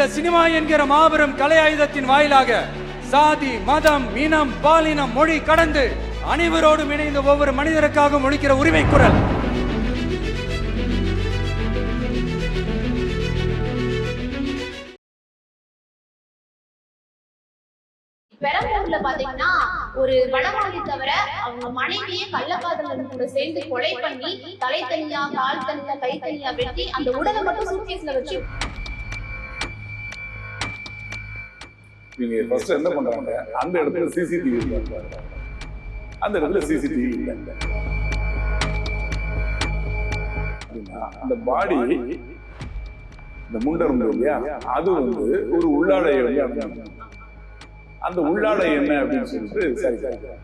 இந்த சினிமா என்கிற மாபெரும் கலை ஆயுதத்தின் வாயிலாக சாதி, மதம், இனம், பாலினம், மொழி கடந்து அனைவரோடும் இணைந்து ஒவ்வொரு மனிதருக்காக ஒலிக்கிற உரிமை குரல். பெரம்பூர்ல பாத்தீங்கன்னா ஒரு வடமாளி தவிர அவங்க மனைவியே கள்ளக்காதலன் கூட சேர்ந்து கொலை பண்ணி தலை தனியா, கால் தனியா, கை தனியா வெட்டி அந்த உடலை மட்டும் சூட்கேஸ்ல வச்சு நீங்க ஃபர்ஸ்ட் என்ன பண்றாங்க, அந்த இடத்துல சிசிடிவி இல்ல, அந்த இடத்துல சிசிடிவி இல்ல. அந்த பாடி, இந்த முண்டை இருந்தது இல்லையா, அது வந்து ஒரு உள்ளாடை வந்து அந்த உள்ளாடை என்ன அப்படின்னு சொல்லிட்டு விசாரிக்கிறாங்க.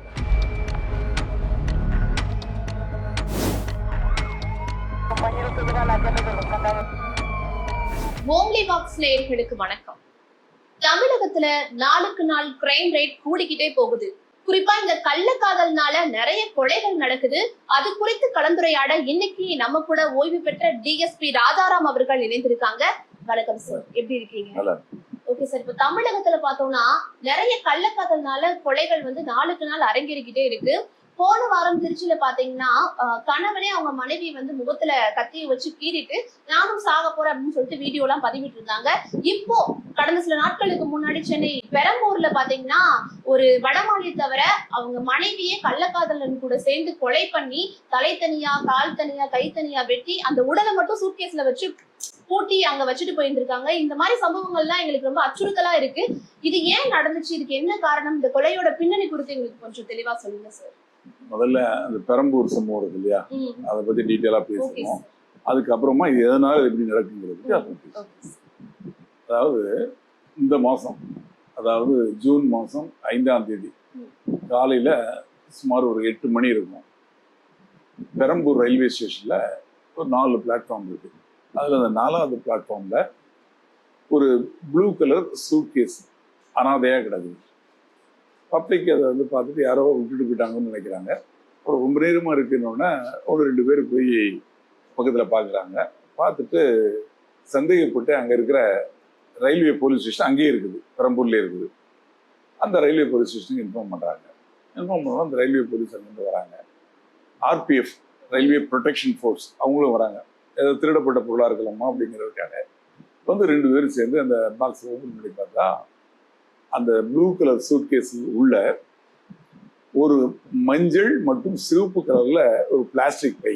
ஓம்லி பாக்ஸ் நேயர்களுக்கு வணக்கம். தமிழகத்துல நாளுக்கு நாள் கிரைம் ரேட் கூடிக்கிட்டே போகுது. குறிப்பா இந்த கள்ளக்காதல்னால நிறைய கொலைகள் நடக்குது. அது குறித்து கலந்துரையாட இன்னைக்கு நம்ம கூட ஓய்வு பெற்ற டிஎஸ்பி ராதாராம் அவர்கள் இணைந்திருக்காங்க. வணக்கம் சார், எப்படி இருக்கீங்க? ஓகே சார், இப்ப தமிழகத்துல பார்த்தோம்னா நிறைய கள்ளக்காதல்னால கொலைகள் வந்து நாளுக்கு நாள் அரங்கேறிக்கிட்டே இருக்கு. போன வாரம் திருச்சியில பாத்தீங்கன்னா கணவனே அவங்க மனைவி வந்து முகத்துல கத்தியை வச்சு கீறிட்டு நானும் சாக போறேன் அப்படின்னு சொல்லிட்டு வீடியோ எல்லாம் பதிவிட்டு இருந்தாங்க. இப்போ கடந்த சில நாட்களுக்கு முன்னாடி சென்னை பெரம்பூர்ல பாத்தீங்கன்னா ஒரு வடமாளி தவிர அவங்க மனைவியே கள்ளக்காதலன் கூட சேர்ந்து கொலை பண்ணி தலை தனியா, கால் தனியா, கை தனியா வெட்டி அந்த உடலை மட்டும் சூட்கேஸ்ல வச்சு பூட்டி அங்க வச்சுட்டு போயிருந்திருக்காங்க. இந்த மாதிரி சம்பவங்கள்லாம் எங்களுக்கு ரொம்ப அச்சுறுத்தலா இருக்கு. இது ஏன் நடந்துச்சு, இதுக்கு என்ன காரணம், இந்த கொலையோட பின்னணி குறித்து எங்களுக்கு கொஞ்சம் தெளிவா சொல்லுங்க சார். முதல்ல அந்த பெரம்பூர் சம்பவம் இருக்கு இல்லையா, அதை பத்தி டீட்டெயிலா பேசுவோம். அதுக்கப்புறமா இது எதனால எப்படி நடக்குங்கிறது. அதாவது இந்த மாசம், அதாவது ஜூன் மாசம் 5ஆம் தேதி காலையில சுமார் ஒரு 8 மணி இருக்கும். பெரம்பூர் ரயில்வே ஸ்டேஷன்ல ஒரு 4 பிளாட்ஃபார்ம் இருக்கு. அதுல அந்த 4வது பிளாட்ஃபார்ம்ல ஒரு ப்ளூ கலர் சூட்கேஸ் அனாதையா கிடக்குது. பப்ளிக் அதை வந்து பார்த்துட்டு யாரோ விட்டுட்டு போயிட்டாங்கன்னு நினைக்கிறாங்க. ஒரு ரொம்ப நேரமாக இருக்குன்னொன்னே ஒரு 2 பேர் போய் பக்கத்தில் பார்க்குறாங்க. பார்த்துட்டு சந்தேகப்பட்டு அங்கே இருக்கிற ரயில்வே போலீஸ் ஸ்டேஷன் அங்கேயே இருக்குது, பெரம்பூர்லேயே இருக்குது. அந்த ரயில்வே போலீஸ் ஸ்டேஷனுக்கு இன்ஃபார்ம் பண்ணுறாங்க. இன்ஃபார்ம் பண்ணோம், அந்த ரயில்வே போலீஸ் அங்கேருந்து வராங்க. ஆர்பிஎஃப், ரயில்வே ப்ரொடெக்ஷன் ஃபோர்ஸ், அவங்களும் வராங்க. ஏதோ திருடப்பட்ட பொருளாக இருக்கலாமா அப்படிங்கிறதுக்காக வந்து 2 பேரும் சேர்ந்து அந்த பாக்ஸை ஓப்பன் பண்ணி பார்த்தா அந்த ப்ளூ கலர் சூட்கேஸ் உள்ள ஒரு மஞ்சள் மற்றும் சிவப்பு கலர்ல ஒரு பிளாஸ்டிக் பை.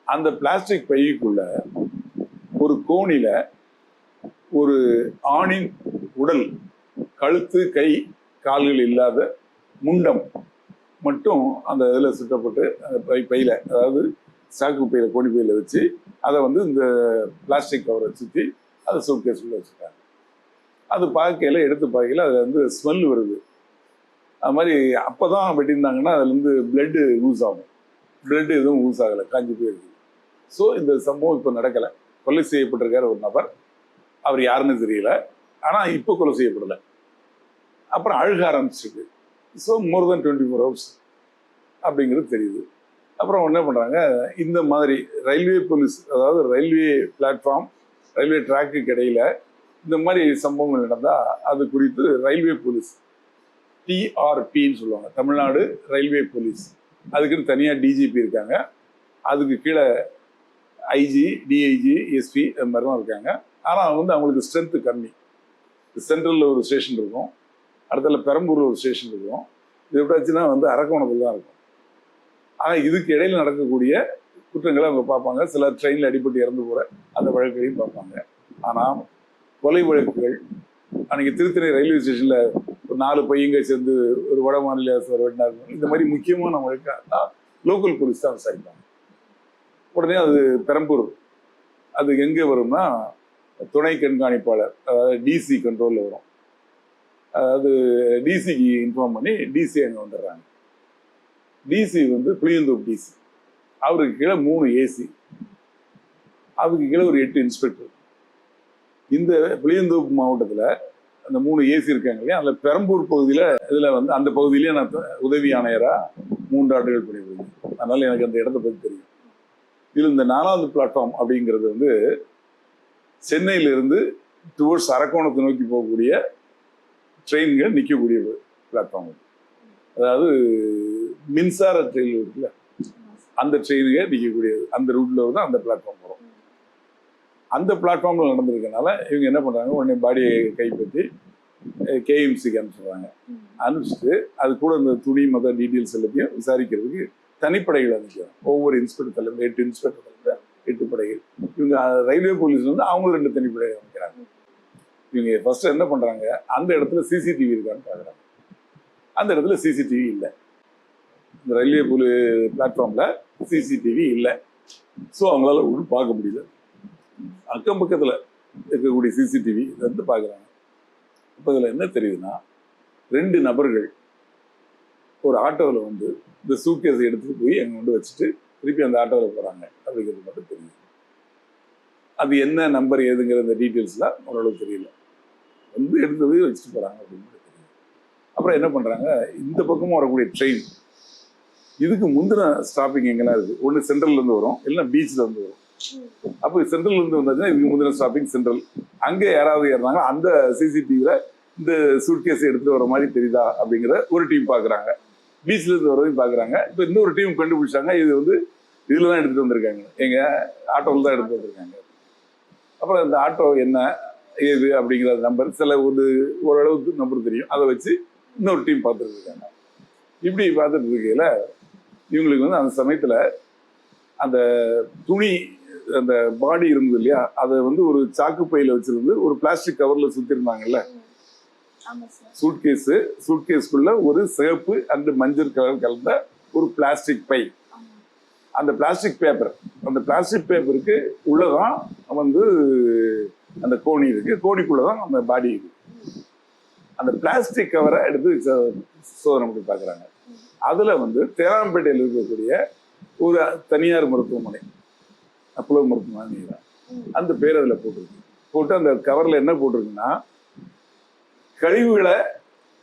அந்த பிளாஸ்டிக் பைக்குள்ள ஒரு கோணில ஒரு ஆணின் உடல், கழுத்து, கை, கால்கள் இல்லாத முண்டம் மட்டும் அந்த இதில் சுட்டப்பட்டு அந்த பையில, அதாவது சாக்கு பையில, கோணி பையில வச்சு அதை வந்து இந்த பிளாஸ்டிக் கவரை சுற்றி அதை சூட்கேஸ் உள்ள வச்சுட்டாங்க. அது பார்க்கையில, எடுத்து பார்க்கையில அதில் வந்து ஸ்மெல் வருது. அது மாதிரி அப்போ தான் வெட்டியிருந்தாங்கன்னா அதுலேருந்து பிளட்டு யூஸ் ஆகும். பிளட்டு எதுவும் யூஸ் ஆகலை, காஞ்சி போயிருக்கு. ஸோ இந்த சம்பவம் இப்போ நடக்கலை. கொலை செய்யப்பட்டிருக்கார் ஒரு நபர், அவர் யாருன்னு தெரியல. ஆனால் இப்போ கொலை செய்யப்படலை. அப்புறம் அழுக ஆரம்பிச்சிருக்கு. ஸோ மோர் தென் 24 hours அப்படிங்கிறது தெரியுது. அப்புறம் என்ன பண்ணுறாங்க, இந்த மாதிரி ரயில்வே போலீஸ், அதாவது ரயில்வே பிளாட்ஃபார்ம், ரயில்வே ட்ராக்குக்கு இடையில இந்த மாதிரி சம்பவங்கள் நடந்தால் அது குறித்து ரயில்வே போலீஸ், டிஆர்பின்னு சொல்லுவாங்க, தமிழ்நாடு ரயில்வே போலீஸ், அதுக்குன்னு தனியாக டிஜிபி இருக்காங்க. அதுக்கு கீழே ஐஜி, டிஐஜி, எஸ்பி அது மாதிரிலாம் இருக்காங்க. ஆனால் வந்து அவங்களுக்கு ஸ்ட்ரென்த்து கம்மி. சென்ட்ரலில் ஒரு ஸ்டேஷன் இருக்கும், அடுத்தல பெரம்பூரில் ஒரு ஸ்டேஷன் இருக்கும். இது எப்படியாச்சுன்னா வந்து அரக்கோணத்தில் தான் இருக்கும். ஆனால் இதுக்கு இடையில நடக்கக்கூடிய குற்றங்களை அவங்க பார்ப்பாங்க. சிலர் ட்ரெயினில் அடிபட்டு இறந்து போகிற அந்த வழக்குகளையும் பார்ப்பாங்க. ஆனால் கொலை வழக்குகள், அன்றைக்கி திருத்தணி ரயில்வே ஸ்டேஷனில் ஒரு 4 பையங்க சேர்ந்து ஒரு வட மாநில வெட்டினார், இந்த மாதிரி முக்கியமான வழக்காக லோக்கல் போலீஸ் தான் விசாரிப்பாங்க. உடனே அது பெரம்பூர், அது எங்கே வரும்னா துணை கண்காணிப்பாளர், அதாவது டிசி கண்ட்ரோலில் வரும். அதாவது டிசிக்கு இன்ஃபார்ம் பண்ணி டிசி அங்கே வந்துடுறாங்க. டிசி வந்து புளியந்தோப்பு டிசி, அவருக்கு கீழே 3 ஏசி, அதுக்கு கீழே ஒரு 8 இன்ஸ்பெக்டர். இந்த புளியந்தோப்பு மாவட்டத்தில் அந்த 3 ஏசி இருக்காங்க இல்லையா, அதில் பெரம்பூர் பகுதியில், இதில் வந்து அந்த பகுதியிலே நான் உதவி ஆணையராக 3 ஆண்டுகள் பண்ணியிருக்கேன். அதனால் எனக்கு அந்த இடத்த பற்றி தெரியும். இதில் இந்த 4வது பிளாட்ஃபார்ம் அப்படிங்கிறது வந்து சென்னையிலிருந்து டுவர்ட்ஸ் அரக்கோணத்தை நோக்கி போகக்கூடிய ட்ரெயின்கள் நிற்கக்கூடிய பிளாட்ஃபார்ம். அதாவது மின்சார ட்ரெயின் இருக்குல்ல, அந்த ட்ரெயினுங்க நிற்கக்கூடியது. அந்த ரூட்ல வந்து அந்த பிளாட்ஃபார்ம் வரும். அந்த பிளாட்ஃபார்ம்ல நடந்திருக்கனால இவங்க என்ன பண்றாங்க, உடனே பாடியை கைப்பற்றி கேஎம்சிக்கு அனுப்பிச்சுடுறாங்க. அனுப்பிச்சுட்டு அது கூட இந்த துணி மத டீட்டெயில்ஸ் எல்லாத்தையும் விசாரிக்கிறதுக்கு தனிப்படைகள் அனுப்பிச்சாங்க. ஒவ்வொரு இன்ஸ்பெக்டர் தலைவர் 8 இன்ஸ்பெக்டர் தலைவர் 8 படைகள். இவங்க ரயில்வே போலீஸ் வந்து அவங்க 2 தனிப்படைகள் அமைக்கிறாங்க. இவங்க ஃபர்ஸ்ட் என்ன பண்றாங்க, அந்த இடத்துல சிசிடிவி இருக்கான்னு பாக்குறாங்க. அந்த இடத்துல சிசிடிவி இல்லை. இந்த ரயில்வே பிளாட்ஃபார்ம்ல சிசிடிவி இல்லை. ஸோ அவங்களால ஒன்றும் பார்க்க முடியல. அக்கம் பக்கத்துல இருக்கக்கூடிய சிசிடிவி வந்து பாக்குறாங்க. இப்போ இதுல என்ன தெரியுதுன்னா, 2 நபர்கள் ஒரு ஆட்டோவில் வந்து இந்த சூட்கேஸை எடுத்துட்டு போய் அங்கே கொண்டு வச்சுட்டு திருப்பி அந்த ஆட்டோவில் போறாங்க அப்படிங்கிறது மட்டும் தெரியுது. அது என்ன நம்பர் ஏதுங்கிற இந்த டீட்டெயில்ஸ்லாம் ஓரளவுக்கு தெரியல. வந்து எடுத்து போய் வச்சுட்டு போறாங்க அப்படின்னு தெரியுது. அப்புறம் என்ன பண்றாங்க, இந்த பக்கமும் வரக்கூடிய ட்ரெயின் இதுக்கு முந்தின ஸ்டாப்பிங் எங்கெல்லாம் இருக்கு. ஒன்று சென்ட்ரல்ல இருந்து வரும், இல்லைன்னா பீச்ல இருந்து வரும். அப்போ சென்ட்ரல் இருந்து வந்தாச்சுன்னா இதுக்கு முந்தின ஸ்டாப்பிங் சென்ட்ரல். அங்கே யாராவது ஏறினாங்க, அந்த சிசிடிவில இந்த சூட்கேஸ் எடுத்துட்டு வர மாதிரி தெரியுதா அப்படிங்கிற ஒரு டீம் பாக்குறாங்க. பீச்ல இருந்து வரதையும் பாக்குறாங்க. இப்போ இன்னொரு டீம் கண்டுபிடிச்சாங்க, இது வந்து இதுல தான் எடுத்துட்டு வந்திருக்காங்க, எங்க ஆட்டோவில் தான் எடுத்துட்டு வந்திருக்காங்க. அப்புறம் இந்த ஆட்டோ என்ன ஏது அப்படிங்கிற நம்பர் சில ஓரளவுக்கு நம்பர் தெரியும். அதை வச்சு இன்னொரு டீம் பார்த்துட்டு இருக்காங்க. இப்படி பார்த்துட்டு இருக்கையில இவங்களுக்கு வந்து அந்த சமயத்துல அந்த துணி அந்த பாடி இருந்தது இல்லையா, அதை வந்து ஒரு சாக்கு பையில வச்சிருந்து ஒரு பிளாஸ்டிக் கவர்ல சுத்திருந்தாங்கல்ல. சூட்கேஸ்க்குள்ள ஒரு சிவப்பு அண்ட் மஞ்சள் கலர் கலந்த ஒரு பிளாஸ்டிக் பை. அந்த பிளாஸ்டிக் பேப்பருக்கு உள்ளதான் வந்து அந்த கோணி இருக்கு. கோணிக்குள்ளதான் அந்த பாடி இருக்கு. அந்த பிளாஸ்டிக் கவரை எடுத்து சோதனை பண்ணி பாக்குறாங்க. அதுல வந்து தேராம்பேட்டையில் இருக்கக்கூடிய ஒரு தனியார் மருத்துவமனை, அப்போலோ மருத்துவமனை, அந்த பேர் அதுல போட்டு அந்த கவர்ல என்ன போட்டிருக்குன்னா, கழிவுகளை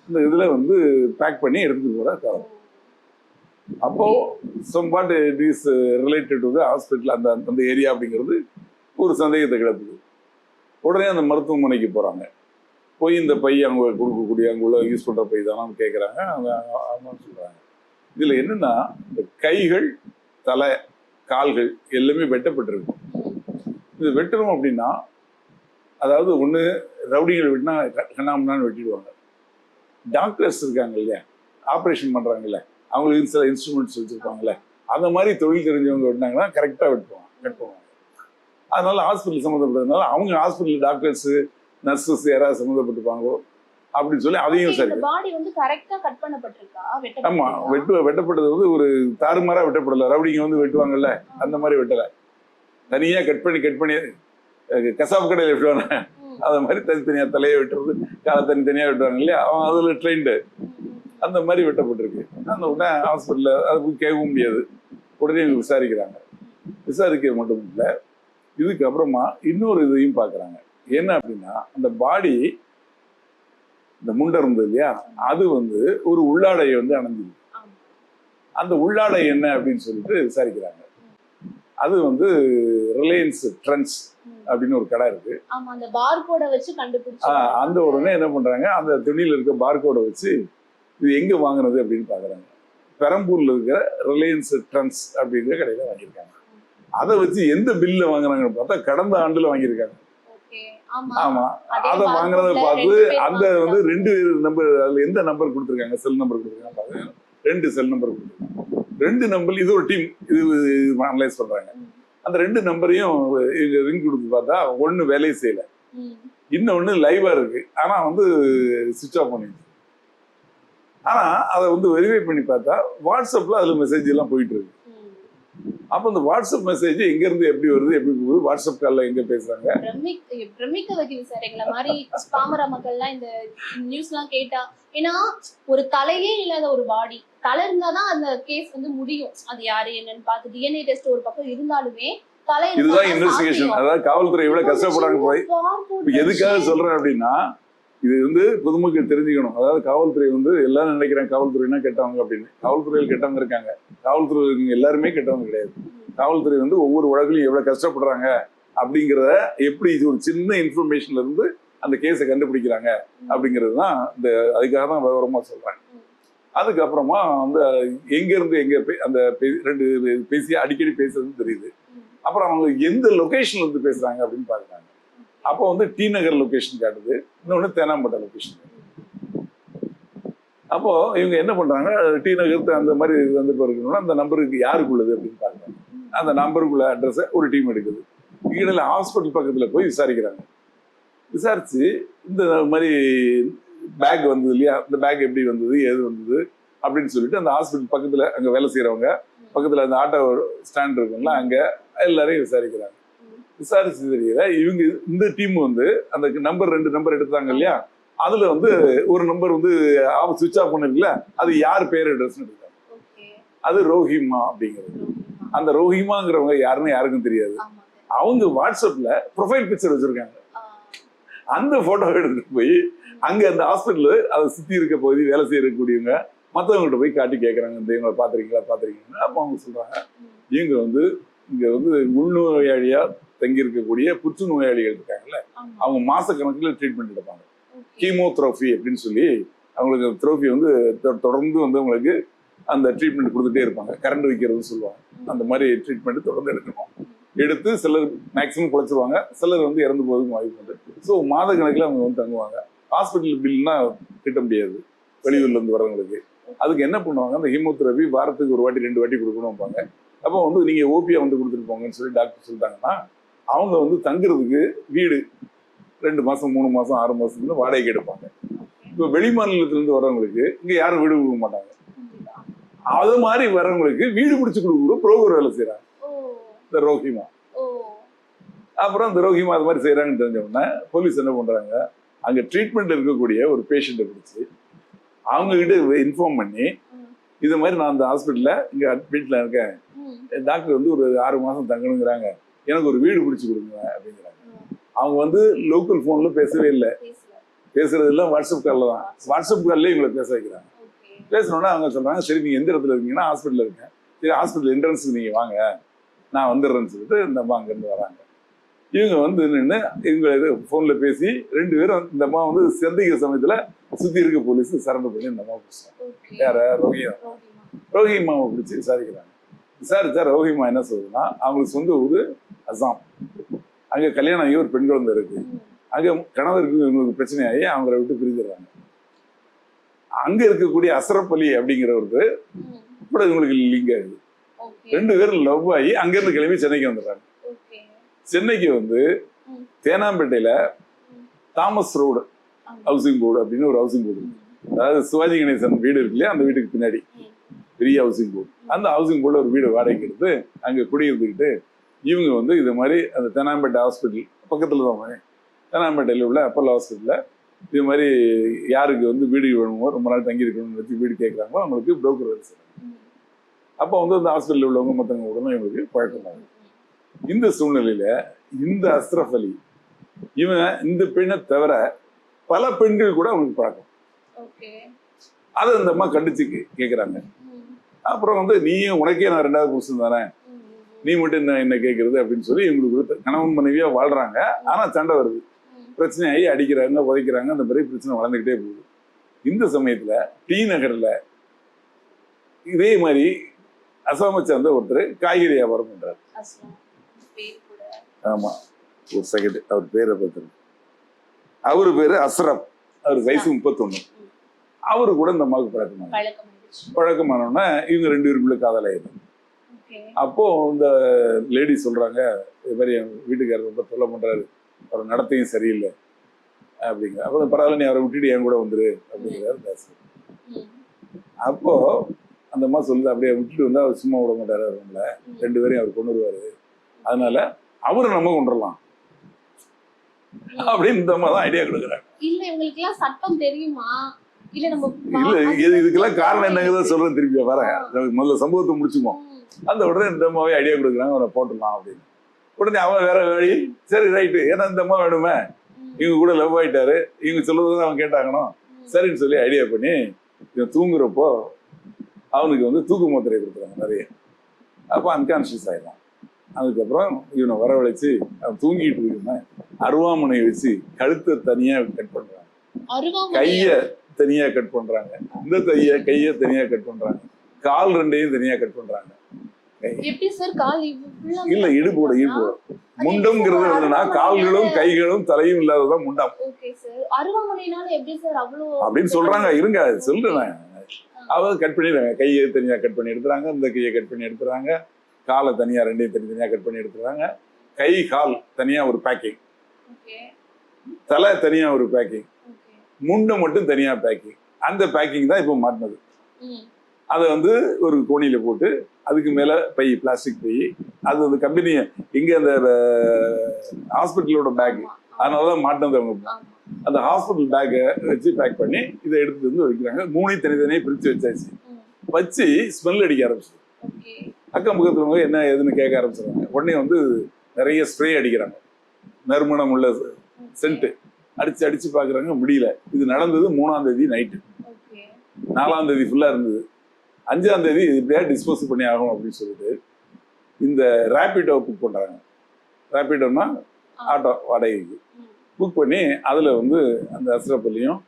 இந்த இதுல வந்து பேக் பண்ணி எடுத்துட்டு போற கவர். அப்போ somewhat it is related to hospital, அந்த ஏரியா அப்படிங்கிறது ஒரு சந்தேகத்தை கிளப்புது. உடனே அந்த மருத்துவமனைக்கு போறாங்க. போய் இந்த பை அவங்க கொடுக்கக்கூடிய அங்கே உள்ள யூஸ் பண்ற பை தானு கேட்குறாங்க. ஆமான்னு சொல்றாங்க. இதுல என்னன்னா, இந்த கைகள், தலை, கால்கள் எல்லாமே வெட்டப்பட்டிருக்கும். இது வெட்டணும் அப்படின்னா, அதாவது ஒண்ணு ரவுடிகள் வெட்டினா கண்ணாமண்ணான்னு வெட்டிடுவாங்க. டாக்டர்ஸ் இருக்காங்க இல்லையா, ஆப்ரேஷன் பண்றாங்கல்ல, அவங்களுக்கு சில இன்ஸ்ட்ருமெண்ட்ஸ் வச்சிருப்பாங்கல்ல, அந்த மாதிரி தொழில் தெரிஞ்சவங்க வெட்டினாங்கன்னா கரெக்டா வெட்டுவாங்க. அதனால ஹாஸ்பிட்டல் சம்மந்தப்பட்டதுனால அவங்க ஹாஸ்பிட்டல் டாக்டர்ஸ் நர்சஸ் யாராவது சம்மந்தப்பட்டிருப்பாங்களோ அப்படின்னு சொல்லி அதையும் சரி. ஆமா, வெட்டப்பட்டது வந்து ஒரு தாறுமாறா வெட்டப்படல. ரவுடிங்க வந்து வெட்டுவாங்கல்ல, அந்த மாதிரி வெட்டல. தனியா கட் பண்ணி கசாப்பு கடையில வெட்டுவாங்க, அந்த மாதிரி தனித்தனியா தலையை வெட்டுறது, காலை தனித்தனியா வெட்டுவாங்க இல்லையா, அவன் அதுல ட்ரெயின்டு, அந்த மாதிரி வெட்டப்பட்டிருக்கு. அந்த உடனே ஹாஸ்பிட்டல்ல அது கேட்கவும் முடியாது. உடனே விசாரிக்கிறாங்க. விசாரிக்கிறது மட்டும் இல்லை, இதுக்கு அப்புறமா இன்னொரு இதையும் பாக்குறாங்க. என்ன அப்படின்னா, அந்த பாடி, இந்த முண்டை இருந்தது இல்லையா, அது வந்து ஒரு உள்ளாடையை வந்து அணைஞ்சிருக்கு. அந்த உள்ளாடை என்ன அப்படின்னு சொல்லிட்டு விசாரிக்கிறாங்க. அது வந்து ரிலையன்ஸ் ட்ரெண்ட்ஸ் அப்படின்னு ஒரு கடை இருக்கு. அந்த உடனே என்ன பண்றாங்க, அந்த துணியில இருக்க பார்கோடை வச்சு இது எங்க வாங்குறது அப்படின்னு பாக்குறாங்க. பெரம்பூர்ல இருக்கிற ரிலையன்ஸ் ட்ரெண்ட்ஸ் அப்படிங்கிற கடையில வாங்கியிருக்காங்க. அதை வச்சு எந்த பில்ல வாங்குறாங்கன்னு பார்த்தா கடந்த ஆண்டுல வாங்கியிருக்காங்க. ஆமா, அதை வாங்குறத பார்த்து அந்த வந்து 2 நம்பர், அதுல எந்த நம்பர் கொடுத்துருக்காங்க, செல் நம்பர் கொடுத்துருக்காங்க, 2 செல் நம்பர் கொடுத்துருக்காங்க. 2 நம்பர், இது ஒரு டீம் இது அனலைஸ் பண்றாங்க. அந்த 2 நம்பரையும் ரிங் கொடுத்து பார்த்தா ஒண்ணு வேலையை செய்யல, இன்னொன்னு லைவா இருக்கு, ஆனா வந்து சுவிட்ச் ஆஃப் பண்ணிடுச்சு. ஆனா அதை வந்து வெரிஃபை பண்ணி பார்த்தா வாட்ஸ்அப்ல அதுல மெசேஜ் எல்லாம் போயிட்டு இருக்கு. அப்ப இந்த வாட்ஸ்அப் மெசேஜ் எங்க இருந்து எப்படி வருது, எப்படி போகுது, வாட்ஸ்அப் கால்ல எங்க பேசுறாங்க, பிரமிக்க வைக்குது சார். எங்களை மாதிரி பாமர மக்கள்லாம் இந்த நியூஸ் எல்லாம் கேட்டா, ஏன்னா ஒரு தலையே இல்லாத ஒரு பாடி, தலை இருந்தாதான் அந்த கேஸ் வந்து முடியும். அது யாரு என்னன்னு பார்த்து டிஎன்ஏ டெஸ்ட் ஒரு பக்கம் இருந்தாலுமே தலை, இதுதான் இன்வெஸ்டிகேஷன். அதாவது காவல்துறை எவ்வளவு கஷ்டப்படுறாங்க போய். எதுக்காக சொல்றேன் அப்படின்னா, இது வந்து பொதுமக்கள் தெரிஞ்சுக்கணும். அதாவது காவல்துறை வந்து எல்லாரும் நினைக்கிறாங்க காவல்துறைனா கெட்டவங்க அப்படின்னு. காவல்துறையில் கெட்டவங்க இருக்காங்க, காவல்துறை எல்லாருமே கெட்டவங்க கிடையாது. காவல்துறை வந்து ஒவ்வொரு வழக்குலையும் எவ்வளவு கஷ்டப்படுறாங்க அப்படிங்கிறத எப்படி இது ஒரு சின்ன இன்ஃபர்மேஷன்ல இருந்து அந்த கேஸை கண்டுபிடிக்கிறாங்க அப்படிங்கிறது தான் இந்த அதுக்காக தான் விவரமா சொல்றாங்க. அதுக்கப்புறமா வந்து எங்க இருந்து எங்க அந்த ரெண்டு பேசி அடிக்கடி பேசுறது தெரியுது. அப்புறம் அவங்க எந்த லொகேஷன்ல இருந்து பேசுறாங்க அப்படின்னு பாக்குறாங்க. அப்போ வந்து டி நகர் லொகேஷன் காட்டுது, இன்னொன்னு தேனாம்பேட்டை லொகேஷன். அப்போ இவங்க என்ன பண்றாங்க, டி நகர் அந்த மாதிரி வந்து இருக்கணும்னா அந்த நம்பருக்கு யாருக்கு உள்ளது அப்படின்னு பாக்குறாங்க. அந்த நம்பருக்குள்ள அட்ரஸை ஒரு டீம் எடுக்குது. இடையில ஹாஸ்பிட்டல் பக்கத்துல போய் விசாரிக்கிறாங்க. விசாரிச்சு இந்த மாதிரி பேக் வந்தது இல்லையா, இந்த பேக் எப்படி வந்தது, ஏது வந்தது அப்படின்னு சொல்லிட்டு அந்த ஹாஸ்பிட்டல் பக்கத்துல அங்க வேலை செய்யறவங்க பக்கத்துல அந்த ஆட்டோ ஸ்டாண்ட் இருக்குங்களா, அங்க எல்லாரையும் விசாரிக்கிறாங்க. விசாரிச்சு தெரியல இவங்க இந்த டீம் வந்து அந்த ரெண்டு நம்பர் எடுத்தாங்க இல்லையா, அதுல வந்து ஒரு நம்பர் வந்து சுவிட்ச் ஆஃப் பண்ணிருக்குல்ல, அது யார் பேர் அட்ரஸ் எடுத்தாங்க. அது ரோஹிமா அப்படிங்கிறது. அந்த ரோஹிமாங்கிறவங்க யாருன்னு யாருக்கும் தெரியாது. அவங்க வாட்ஸ்அப்ல ப்ரொஃபைல் பிக்சர் வச்சிருக்காங்க. அந்த போட்டோ எடுத்துட்டு போய் அங்க அந்த ஹாஸ்பிட்டல் அதை சுத்தி இருக்க பகுதி வேலை செய்யக்கூடியவங்க மற்றவங்கள்ட்ட போய் காட்டி கேட்கறாங்க, இந்த இவங்களை பாத்திருக்கீங்களா. அப்போ அவங்க சொல்றாங்க, இவங்க வந்து இங்க வந்து உள்நோயாளியா தங்கி இருக்கக்கூடிய புற்று நோயாளிகள் இருக்காங்கல்ல, அவங்க மாச கணக்குல ட்ரீட்மெண்ட் எடுப்பாங்க. கீமோதெரபி அப்படின்னு சொல்லி அவங்களுக்கு தெரபி வந்து தொடர்ந்து வந்து அவங்களுக்கு அந்த ட்ரீட்மெண்ட் கொடுத்துட்டே இருப்பாங்க. கரண்ட் வைக்கிறதுன்னு சொல்லுவாங்க. அந்த மாதிரி ட்ரீட்மெண்ட் தொடர்ந்து எடுக்கணும். எடுத்து சிலர் மேக்சிமம் குறைச்சிருவாங்க, சிலர் வந்து இறந்து போவதுக்கு வாய்ப்பு உண்டு. ஸோ மாத கணக்கில் அவங்க வந்து தங்குவாங்க. ஹாஸ்பிட்டல் பில்னா கிட்ட முடியாது வெளியூர்ல இருந்து வரவங்களுக்கு. அதுக்கு என்ன பண்ணுவாங்க, அந்த ஹீமோதெரபி வாரத்துக்கு ஒரு வாட்டி 2 வாட்டி கொடுக்கணும்பாங்க. அப்போ வந்து நீங்க ஓபியா வந்து கொடுத்துட்டு போங்கன்னு சொல்லி டாக்டர் சொல்லிட்டாங்கன்னா அவங்க வந்து தங்குறதுக்கு வீடு 2 மாசம் 3 மாசம் 6 மாசத்துக்கு வாடகைக்கு எடுப்பாங்க. இப்போ வெளி மாநிலத்திலிருந்து வரவங்களுக்கு இங்க யாரும் வீடு கொடுக்க மாட்டாங்க. அது மாதிரி வரவங்களுக்கு வீடு பிடிச்சு கொடுக்குற புரோக்கர் வேலை செய்யறாங்க இந்த ரோஹிமா. அப்புறம் இந்த ரோஹிமா அது மாதிரி செய்யறாங்கன்னு தெரிஞ்ச உடனே போலீஸ் என்ன பண்றாங்க, அங்க ட்ரீட்மெண்ட் இருக்கக்கூடிய ஒரு பேஷண்ட்டை பிடிச்சி அவங்க கிட்ட இன்ஃபார்ம் பண்ணி, இது மாதிரி நான் அந்த ஹாஸ்பிட்டல்ல இங்க அட்மிட்ல இருக்கேன், டாக்டர் வந்து ஒரு 6 மாசம் தங்கணுங்கிறாங்க, எனக்கு ஒரு வீடு பிடிச்சி கொடுங்க அப்படிங்கிறாங்க. அவங்க வந்து லோக்கல் போன்ல பேசவே இல்லை, பேசுறது எல்லாம் வாட்ஸ்அப் கால்ல தான். வாட்ஸ்அப் கால்ல இவங்களை பேச வைக்கிறாங்க. பேசணும்னா அவங்க சொல்றாங்க, சரி நீங்க எந்த இடத்துல இருக்கீங்கன்னா ஹாஸ்பிட்டல்ல இருக்கேன், சரி ஹாஸ்பிட்டல் என்ட்ரன்ஸுக்கு நீங்க வாங்க, நான் வந்துடுறேன்னு சொல்லிட்டு இந்த அம்மா அங்கிருந்து வராங்க. இவங்க வந்து நின்று இவங்க இது போன்ல பேசி 2 பேரும் இந்த அம்மா வந்து சந்திக்கிற சமயத்துல சுத்தி இருக்க போலீஸ் சரண்டர் பண்ணி இந்த அம்மா பிடிச்சாங்க. யார ரோஹிமாவை பிடிச்சி விசாரிக்கிறாங்க. விசாரிச்சா ரோஹிமா என்ன சொல்றதுன்னா, அவங்களுக்கு சொந்த ஊரு அசாம். அங்க கல்யாணம் ஆகி ஒரு பெண் குழந்தை இருக்கு. அங்க கணவருக்கு இவங்களுக்கு பிரச்சனையாகி அவங்கள விட்டு பிரிஞ்சிடறாங்க. அங்க இருக்கக்கூடிய அஸ்ரப் அலி அப்படிங்கிறவருக்கு கூட இவங்களுக்கு லிங்க் ஆகுது. 2 பேரும் லவ் ஆகி அங்கிருந்து கிளம்பி சென்னைக்கு வந்துடுறாங்க. சென்னைக்கு வந்து தேனாம்பேட்டையில தாமஸ் ரோடு ஹவுசிங் போர்டு அப்படின்னு ஒரு ஹவுசிங் போர்டு, அதாவது சிவாஜி கணேசன் வீடு இருக்கு இல்லையா, அந்த வீட்டுக்கு பின்னாடி பெரிய ஹவுசிங் போர்டு. அந்த ஹவுசிங் போர்டுல ஒரு வீடு வாடகைக்கு எடுத்து அங்க குடியிருந்துக்கிட்டு இவங்க வந்து இது மாதிரி அந்த தேனாம்பேட்டை ஹாஸ்பிட்டல் பக்கத்துல தான், தேனாம்பேட்டையில் உள்ள அப்பல்லோ ஹாஸ்பிட்டல்ல இது மாதிரி யாருக்கு வந்து வீடு வேணுமோ, ரொம்ப நாள் தங்கி இருக்கணும்னு வச்சு வீடு கேட்குறாங்களோ அவங்களுக்கு புரோக்கர் வேலை செய்யறாங்க. அப்போ வந்து அந்த ஹாஸ்பிட்டலில் உள்ளவங்க மற்றவங்க உடனே இவங்களுக்கு பழக்கமாகும். இந்த சூழ்நிலையில இந்த அஸ்ரப் அலி இவன் இந்த பெண்ணை தவிர பல பெண்கள் கூட அவங்களுக்கு பழக்கம். அதை இந்த அம்மா கண்டிச்சு கேட்குறாங்க. அப்புறம் வந்து நீயும் உனக்கே நான் 2வது புருஷன் தானே, நீ மட்டும் என்ன கேட்கறது அப்படின்னு சொல்லி இவங்களுக்கு கணவன் மனைவியா வாழ்றாங்க. ஆனா சண்டை வருது, பிரச்சனையாகி அடிக்கிறாங்க, உதைக்கிறாங்க, அந்த மாதிரி பிரச்சனை வளர்ந்துக்கிட்டே போகுது. இந்த சமயத்துல டி நகர்ல இதே மாதிரி அசாமை சேர்ந்த ஒருத்தர் காய்கறி வியாபாரம் பண்றாரு. ஆமா, ஒரு செகண்ட், அவர் பேரை பார்த்து, அவரு பேரு அஸ்ரப், அவர் வயசு 31. அவரு கூட இந்த அம்மாவுக்கு பழக்கமானோன்னா இவங்க 2 பேருக்குள்ள காதல் ஆயிடும். அப்போ இந்த லேடி சொல்றாங்க, இது மாதிரி என் வீட்டுக்காரர் ரொம்ப தொல்லை பண்றாரு, அவர் நடத்தையும் சரியில்லை அப்படிங்கிற. அப்போ பரவாயில்ல, நீ அவரை விட்டுட்டு என் கூட வந்துரு அப்படிங்கிறாரு பேசுறது. அப்போ அந்த அம்மா சொல்லுது, அப்படியே விட்டுட்டு வந்தா அவர் சும்மா விட மாட்டாரு, அவங்கள 2 பேரையும் அவர் கொண்டு வருவாரு, அதனால அவரை நம்ம கொண்டுடலாம் அப்படின்னு இந்த அம்மா தான் ஐடியா கொடுக்குறாங்க. இல்ல இவங்களுக்கு எல்லாம் சட்டம் தெரியுமா? இல்ல நம்ம இல்ல இதுக்கெல்லாம் காரணம் என்னங்கிறத சொல்றேன், திருப்பி வரேன், முதல்ல சம்பவத்தை முடிச்சுப்போம். அந்த உடனே இந்த அம்மாவே ஐடியா கொடுக்குறாங்க, அவரை போட்டுடலாம் அப்படின்னு. உடனே அவன் வேற வழி, சரி ரைட்டு, ஏன்னா இந்த அம்மா வேணுமே, இவங்க கூட லவ் ஆயிட்டாரு, இவங்க சொல்றதுதான் அவன் கேட்டாங்கன்னு சரின்னு சொல்லி ஐடியா பண்ணி இவன் தூங்குறப்போ அவனுக்கு வந்து தூக்கு மாத்திரை கொடுக்குறாங்க நிறைய. அப்போ அன்கான்சியஸ் ஆயிடலாம். அதுக்கப்புறம் இவனை வரவழைச்சு அவன் தூங்கிட்டு இருக்கான், அருவாமனை வச்சு கழுத்தை தனியா கட் பண்றாங்க, கைய தனியா கட் பண்றாங்க, இந்த கைய தனியா கட் பண்றாங்க, கால் ரெண்டையும் தனியா கட் பண்றாங்க. எப்படி சார் கால் இல்ல இடுப்போட முண்டம்ங்கிறது என்னன்னா கால்களும் கைகளும் தலையும் இல்லாததான் முண்டம். Okay sir. அருவாமனைனால எப்படி சார் அவ்வளவு அப்படின்னு சொல்றாங்க. இருங்க சொல்றேன். அவங்க கட் பண்ணிடுறாங்க, கையை தனியா கட் பண்ணி எடுத்துறாங்க, இந்த கையை கட் பண்ணி எடுத்துறாங்க, காலை தனியா ரெண்டையும் தனித்தனியா கட் பண்ணி எடுத்துறாங்க, கை கால் தனியா ஒரு பேக்கிங், தலை தனியா ஒரு பேக்கிங், முண்டை மட்டும் தனியா பேக்கிங். அந்த பேக்கிங் தான் இப்போ மாட்டினது. அதை வந்து ஒரு கோணியில போட்டு அதுக்கு மேல பை, பிளாஸ்டிக் பை, அது வந்து கம்பெனி இங்க அந்த ஹாஸ்பிட்டலோட பேக், அதனாலதான் மாட்டினது. அவங்க அந்த ஹாஸ்பிட்டல் பேக்கை வச்சு பேக் பண்ணி இதை எடுத்துட்டு வந்து வைக்கிறாங்க. மூணையும் தனித்தனியே பிரிச்சு வச்சாச்சு. வச்சு ஸ்மெல் அடிக்க ஆரம்பிச்சு அக்கம் பக்கத்துல என்ன ஏதுன்னு கேட்க ஆரம்பிச்சிருக்காங்க. உடனே வந்து நிறைய ஸ்ப்ரே அடிக்கிறாங்க, நறுமணம் உள்ள சென்ட் அடிச்சு அடிச்சு பாக்குறாங்க, முடியல. இது நடந்தது 3ஆம் தேதி நைட்டு. 4ஆம் தேதி ஃபுல்லா இருந்தது. 5ஆம் தேதி இப்படியா டிஸ்போஸ் பண்ணி ஆகும் அப்படின்னு சொல்லிட்டு இந்த ரேபிடோ புக் பண்றாங்க. ரேபிடோன்னா ஆட்டோ வாடகைக்கு புக் பண்ணி அதில் வந்து அந்த அஸ்ரப்பள்ளியும்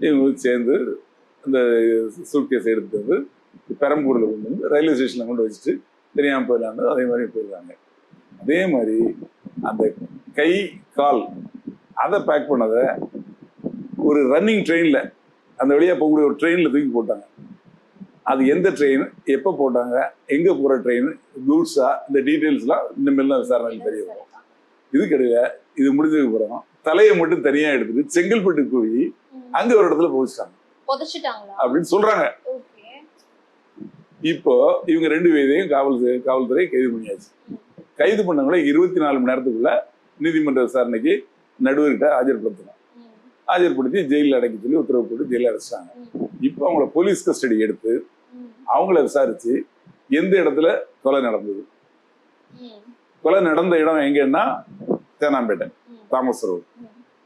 இவங்களுக்கு சேர்ந்து அந்த சூட்கேஸ் எடுத்துட்டு வந்து பெரம்பூரில் கொண்டு வந்து ரயில்வே ஸ்டேஷனில் கொண்டு வச்சுட்டு தெரியாமல் போயிடலான்னு அதே மாதிரி போயிடுறாங்க. அதே மாதிரி அந்த கை கால் அதை பேக் பண்ணதை ஒரு ரன்னிங் ட்ரெயினில், அந்த வழியாக போகக்கூடிய ஒரு ட்ரெயினில் தூக்கி போட்டாங்க. அது எந்த ட்ரெயின், எப்போ போட்டாங்க, எங்கே போகிற ட்ரெயின், கூட்ஸா, இந்த டீட்டெயில்ஸ்லாம் இனிமேல் தான் விசாரணைக்கு தெரிய வரும். இது கிடையாது. இது முடிஞ்சதுக்கு அப்புறம் தலையை மட்டும் தனியா எடுத்துட்டு செங்கல்பட்டுக்கு போய் அங்க ஒரு இடத்துல புதைச்சிட்டாங்க அப்படின்னு சொல்றாங்க. இப்போ இவங்க 2 பேரையும் காவல்துறை கைது பண்ணியாச்சு. கைது பண்ணவங்கள 24 மணி நேரத்துக்குள்ள நீதிமன்ற விசாரணைக்கு நடுவர்கிட்ட ஆஜர்படுத்தணும். ஆஜர்படுத்தி ஜெயிலில் அடைக்க சொல்லி உத்தரவு போட்டு ஜெயிலில் அடைச்சிட்டாங்க. இப்போ அவங்கள போலீஸ் கஸ்டடி எடுத்து அவங்கள விசாரிச்சு எந்த இடத்துல கொலை நடந்தது, கொலை நடந்த இடம் எங்கன்னா தேனாம்பேட்டை, தாமஸ் ரோடு.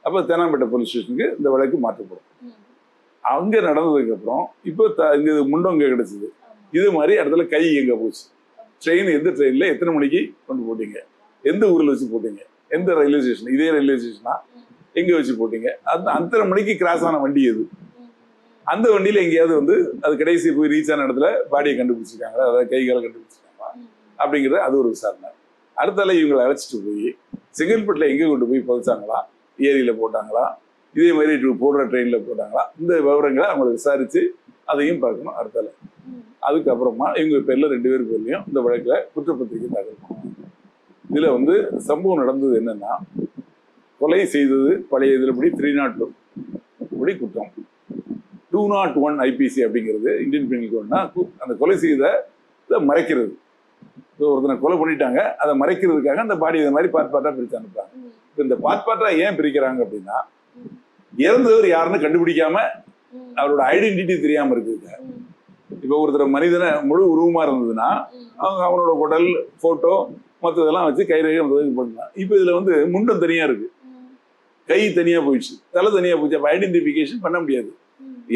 அப்போ தேனாம்பேட்டை போலீஸ் ஸ்டேஷனுக்கு இந்த வழக்கு மாற்றப்படும். அங்கே நடந்ததுக்கு அப்புறம் இப்போ இங்கே முண்டம் இங்கே கிடைச்சிது. இது மாதிரி இடத்துல கை எங்கே போச்சு, ட்ரெயின் எந்த ட்ரெயினில் எத்தனை மணிக்கு கொண்டு போட்டீங்க, எந்த ஊரில் வச்சு போட்டீங்க, எந்த ரயில்வே ஸ்டேஷன், இதே ரயில்வே ஸ்டேஷனா எங்கே வச்சு போட்டீங்க, அந்த அத்தனை மணிக்கு கிராஸ் ஆன வண்டி எது, அந்த வண்டியில் எங்கேயாவது வந்து அது கடைசி போய் ரீச் ஆன இடத்துல பாடியை கண்டுபிடிச்சிருக்காங்களா, அதாவது கை காலை கண்டுபிடிச்சிருக்காங்களா அப்படிங்கிறது அது ஒரு விசாரணை. அடுத்தால இவங்களை அழைச்சிட்டு போய் செங்கல்பட்டில் எங்கே கொண்டு போய் புதைச்சாங்களா, ஏரியில் போட்டாங்களா, இதே மாதிரி போடுற ட்ரெயினில் போட்டாங்களா, இந்த விவரங்களை அவங்களை விசாரித்து அதையும் பார்க்கணும் அடுத்தால. அதுக்கப்புறமா இவங்க பேரில் 2 பேர் பேர்லையும் இந்த வழக்கில் குற்றப்பத்திரிகை தாக்கல் பண்ணுவாங்க. இதில் வந்து சம்பவம் நடந்தது என்னன்னா, கொலை செய்தது பழைய இதில் படி 302 படி குற்றம், 201 ஐபிசி அப்படிங்கிறது இந்தியன் பீனல் கோட்னா அந்த கொலை செய்த மறைக்கிறது. ஒருத்தனை கொலை பண்ணிட்டாங்க, அதை மறைக்கிறதுக்காக அந்த பாடி இந்த மாதிரி பார்ட் பிரிச்சு அனுப்புறாங்க. இந்த பார்ட் ஏன் பிரிக்கிறாங்க அப்படின்னா, இறந்தவர் யாருன்னு கண்டுபிடிக்காம அவரோட ஐடென்டிட்டி தெரியாம இருக்குதுங்க. இப்போ ஒருத்தர் மனிதனை முழு உருவமா இருந்ததுன்னா அவனோட உடல் போட்டோ மற்றதெல்லாம் வச்சு கைரேகை பண்ணலாம். இப்போ இதுல வந்து முண்டம் தனியா இருக்கு, கை தனியா போயிடுச்சு, தலை தனியா போயிடுச்சு. அப்ப ஐடென்டிபிகேஷன் பண்ண முடியாது.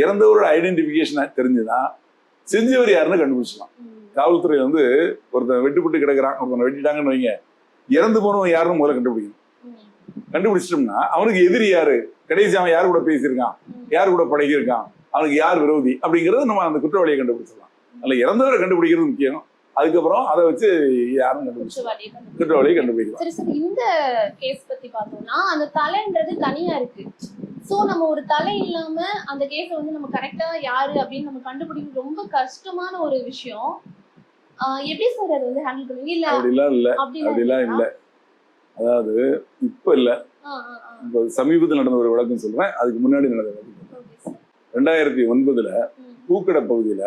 இறந்தவரோட ஐடென்டிபிகேஷன் தெரிஞ்சுதான் செஞ்சவர் யாருன்னு கண்டுபிடிச்சலாம். காவல்துறை வந்து ஒருத்தன் வெட்டுப்பட்டு கிடக்குறான், ஒருத்தனை வெட்டிட்டாங்கன்னு வைங்க, இறந்து போனவன் யாருன்னு முதல்ல கண்டுபிடிக்கணும். கண்டுபிடிச்சிட்டோம்னா அவனுக்கு எதிரி யாரு, கடைசி அவன் யாரு கூட பேசியிருக்கான், யாரு கூட பழகியிருக்கான், அவனுக்கு யார் விரோதி அப்படிங்கறது நம்ம அந்த குற்றவாளியை கண்டுபிடிச்சிடலாம். அதுல இறந்தவரை கண்டுபிடிக்கிறது முக்கியம். அதுக்கப்புறம் அதை வச்சு யாரும் குற்றவாளியை கண்டுபிடிக்கலாம். சரி சார், இந்த கேஸ் பத்தி பார்த்தோம்னா அந்த தலைன்றது தனியா இருக்கு. சோ நம்ம ஒரு தலை இல்லாம அந்த கேஸை வந்து நம்ம கரெக்டா யாரு அப்படின்னு நம்ம கண்டுபிடிக்கிறது ரொம்ப கஷ்டமான ஒரு விஷயம். எப்படி சார் அதை வந்து ஹேண்டில் பண்ணுவீங்க? இல்ல அப்படிலாம் இல்ல. அதாவது இப்ப இல்ல, இப்போ சமீபத்தில் நடந்த ஒரு வழக்கம் சொல்றேன். அதுக்கு முன்னாடி நடந்த வழக்கம் 2009 பூக்கடை பகுதியில